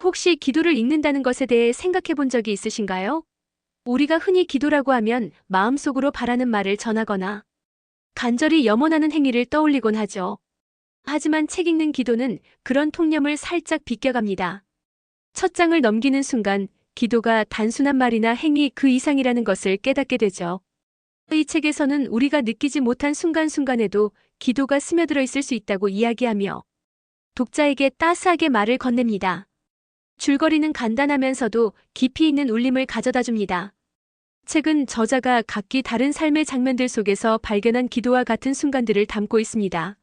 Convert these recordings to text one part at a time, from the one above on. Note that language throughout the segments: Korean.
혹시 기도를 읽는다는 것에 대해 생각해 본 적이 있으신가요? 우리가 흔히 기도라고 하면 마음속으로 바라는 말을 전하거나 간절히 염원하는 행위를 떠올리곤 하죠. 하지만 책 읽는 기도는 그런 통념을 살짝 비껴갑니다. 첫 장을 넘기는 순간 기도가 단순한 말이나 행위 그 이상이라는 것을 깨닫게 되죠. 이 책에서는 우리가 느끼지 못한 순간순간에도 기도가 스며들어 있을 수 있다고 이야기하며 독자에게 따스하게 말을 건넵니다. 줄거리는 간단하면서도 깊이 있는 울림을 가져다 줍니다. 책은 저자가 각기 다른 삶의 장면들 속에서 발견한 기도와 같은 순간들을 담고 있습니다.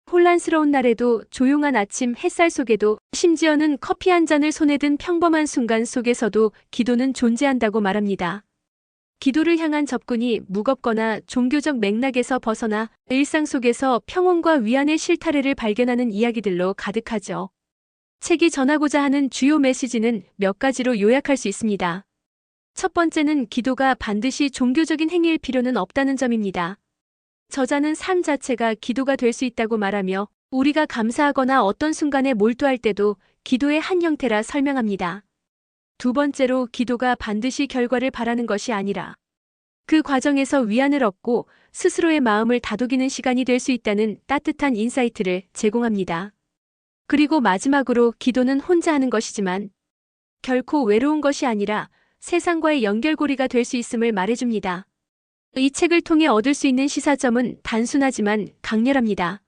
혼란스러운 날에도, 조용한 아침 햇살 속에도, 심지어는 커피 한 잔을 손에 든 평범한 순간 속에서도 기도는 존재한다고 말합니다. 기도를 향한 접근이 무겁거나 종교적 맥락에서 벗어나 일상 속에서 평온과 위안의 실타래를 발견하는 이야기들로 가득하죠. 책이 전하고자 하는 주요 메시지는 몇 가지로 요약할 수 있습니다. 첫 번째는 기도가 반드시 종교적인 행위일 필요는 없다는 점입니다. 저자는 삶 자체가 기도가 될 수 있다고 말하며 우리가 감사하거나 어떤 순간에 몰두할 때도 기도의 한 형태라 설명합니다. 두 번째로 기도가 반드시 결과를 바라는 것이 아니라 그 과정에서 위안을 얻고 스스로의 마음을 다독이는 시간이 될 수 있다는 따뜻한 인사이트를 제공합니다. 그리고 마지막으로 기도는 혼자 하는 것이지만 결코 외로운 것이 아니라 세상과의 연결고리가 될 수 있음을 말해줍니다. 이 책을 통해 얻을 수 있는 시사점은 단순하지만 강렬합니다.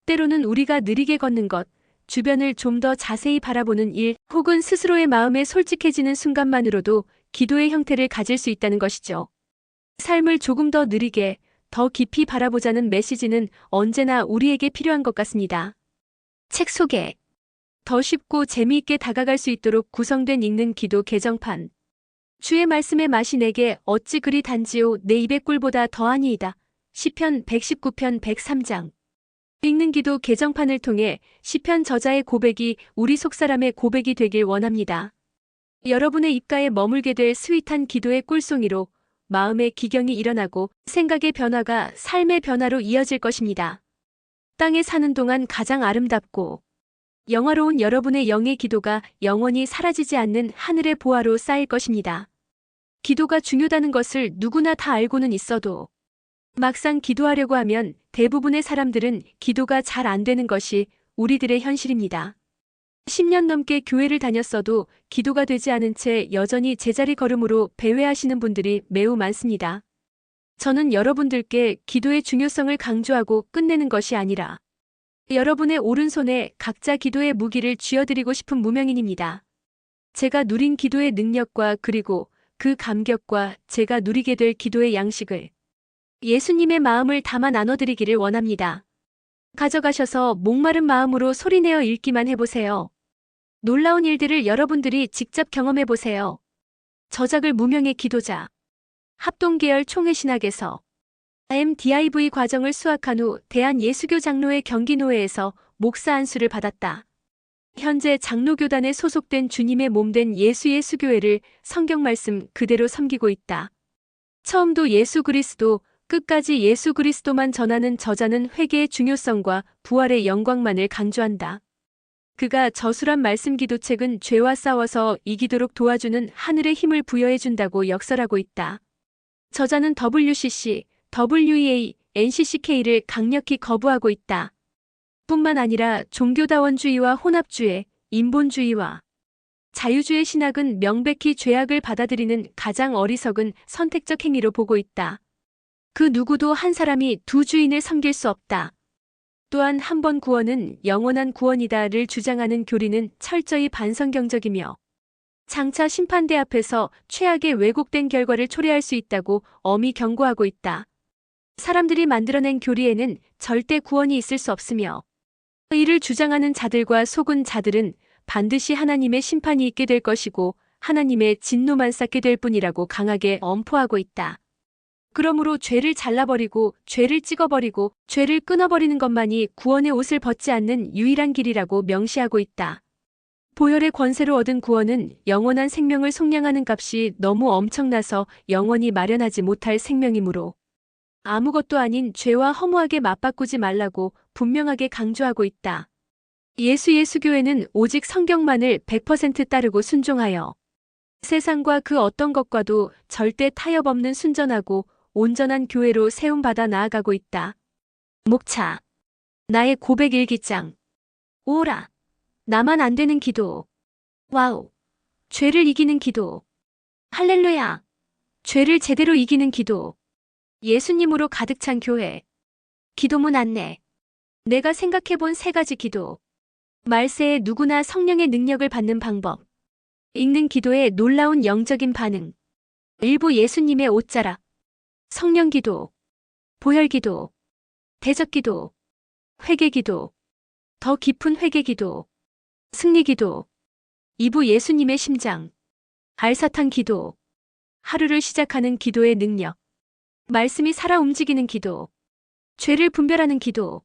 때로는 우리가 느리게 걷는 것, 주변을 좀 더 자세히 바라보는 일, 혹은 스스로의 마음에 솔직해지는 순간만으로도 기도의 형태를 가질 수 있다는 것이죠. 삶을 조금 더 느리게, 더 깊이 바라보자는 메시지는 언제나 우리에게 필요한 것 같습니다. 책 소개. 더 쉽고 재미있게 다가갈 수 있도록 구성된 읽는 기도 개정판. 주의 말씀의 맛이 내게 어찌 그리 단지요 내 입의 꿀보다 더하니이다. 시편 119편 103장. 읽는 기도 개정판을 통해 시편 저자의 고백이 우리 속사람의 고백이 되길 원합니다. 여러분의 입가에 머물게 될 스윗한 기도의 꿀송이로 마음의 기경이 일어나고 생각의 변화가 삶의 변화로 이어질 것입니다. 땅에 사는 동안 가장 아름답고 영화로운 여러분의 영의 기도가 영원히 사라지지 않는 하늘의 보화로 쌓일 것입니다. 기도가 중요하다는 것을 누구나 다 알고는 있어도 막상 기도하려고 하면 대부분의 사람들은 기도가 잘 안 되는 것이 우리들의 현실입니다. 10년 넘게 교회를 다녔어도 기도가 되지 않은 채 여전히 제자리 걸음으로 배회하시는 분들이 매우 많습니다. 저는 여러분들께 기도의 중요성을 강조하고 끝내는 것이 아니라 여러분의 오른손에 각자 기도의 무기를 쥐어드리고 싶은 무명인입니다. 제가 누린 기도의 능력과 그리고 그 감격과 제가 누리게 될 기도의 양식을 예수님의 마음을 담아 나눠드리기를 원합니다. 가져가셔서 목마른 마음으로 소리내어 읽기만 해보세요. 놀라운 일들을 여러분들이 직접 경험해보세요. 저작을 무명의 기도자. 합동계열 총회신학에서 MDIV 과정을 수학한 후 대한예수교 장로회 경기노회에서 목사 안수를 받았다. 현재 장로교단에 소속된 주님의 몸된 예수예수교회를 성경 말씀 그대로 섬기고 있다. 처음도 예수 그리스도, 끝까지 예수 그리스도만 전하는 저자는 회개의 중요성과 부활의 영광만을 강조한다. 그가 저술한 말씀 기도책은 죄와 싸워서 이기도록 도와주는 하늘의 힘을 부여해준다고 역설하고 있다. 저자는 WCC, WEA, NCCK를 강력히 거부하고 있다. 뿐만 아니라 종교다원주의와 혼합주의, 인본주의와 자유주의 신학은 명백히 죄악을 받아들이는 가장 어리석은 선택적 행위로 보고 있다. 그 누구도 한 사람이 두 주인을 섬길 수 없다. 또한 한 번 구원은 영원한 구원이다를 주장하는 교리는 철저히 반성경적이며 장차 심판대 앞에서 최악의 왜곡된 결과를 초래할 수 있다고 엄히 경고하고 있다. 사람들이 만들어낸 교리에는 절대 구원이 있을 수 없으며 이를 주장하는 자들과 속은 자들은 반드시 하나님의 심판이 있게 될 것이고 하나님의 진노만 쌓게 될 뿐이라고 강하게 엄포하고 있다. 그러므로 죄를 잘라버리고 죄를 찍어버리고 죄를 끊어버리는 것만이 구원의 옷을 벗지 않는 유일한 길이라고 명시하고 있다. 보혈의 권세로 얻은 구원은 영원한 생명을 속량하는 값이 너무 엄청나서 영원히 마련하지 못할 생명이므로 아무것도 아닌 죄와 허무하게 맞바꾸지 말라고 분명하게 강조하고 있다. 예수교회는 오직 성경만을 100% 따르고 순종하여 세상과 그 어떤 것과도 절대 타협 없는 순전하고 온전한 교회로 세움받아 나아가고 있다. 목차. 나의 고백 일기장. 오라. 나만 안 되는 기도. 와우. 죄를 이기는 기도. 할렐루야. 죄를 제대로 이기는 기도. 예수님으로 가득 찬 교회. 기도문 안내. 내가 생각해 본 3가지 기도. 말세에 누구나 성령의 능력을 받는 방법. 읽는 기도의 놀라운 영적인 반응. 일부 예수님의 옷자락. 성령 기도. 보혈 기도. 대적 기도. 회개 기도. 더 깊은 회개 기도. 승리 기도. 2부 예수님의 심장. 알사탕 기도. 하루를 시작하는 기도의 능력. 말씀이 살아 움직이는 기도. 죄를 분별하는 기도.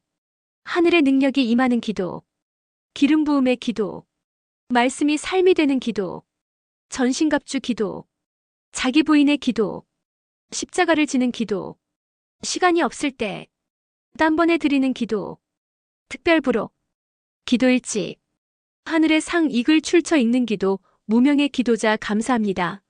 하늘의 능력이 임하는 기도. 기름 부음의 기도. 말씀이 삶이 되는 기도. 전신갑주 기도. 자기 부인의 기도. 십자가를 지는 기도. 시간이 없을 때 단번에 드리는 기도. 특별 부록. 기도일지. 하늘의 상 익을 출처 읽는 기도. 무명의 기도자 감사합니다.